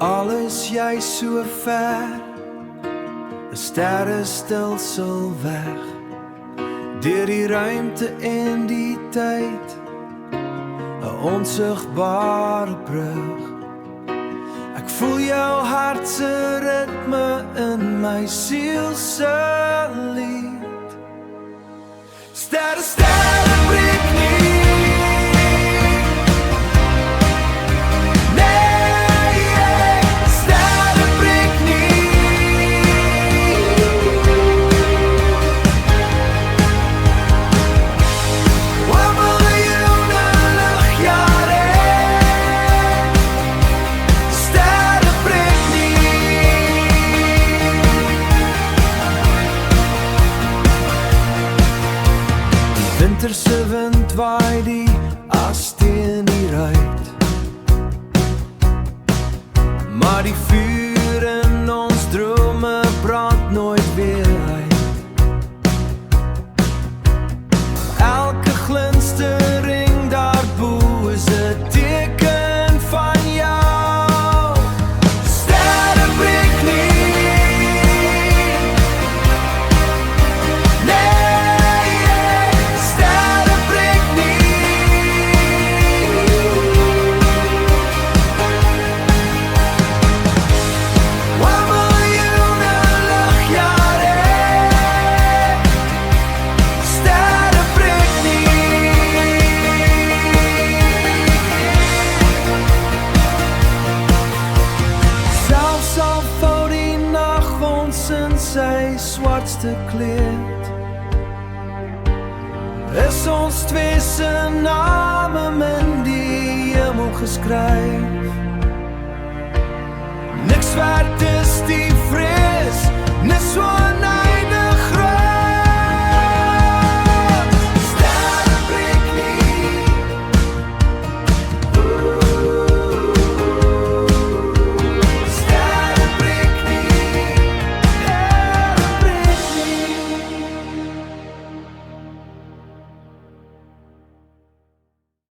Al is jy so ver, 'n sterrestelsel weg, deur die ruimte en die tyd, 'n onsigbare brug. Ek voel jou hart se ritme in my siel se lied. Sterre, sterre breek nie. Winterse wind waai die as teen die ruit, maar die vuur in ons drome brand nooit weer uit. Elke glinstering daarbo is 'n teken van jou. Sterre breek nie. In sy swartste kleed is ons twee se name in die hemel geskryf. Niks werd is die vrees, nis so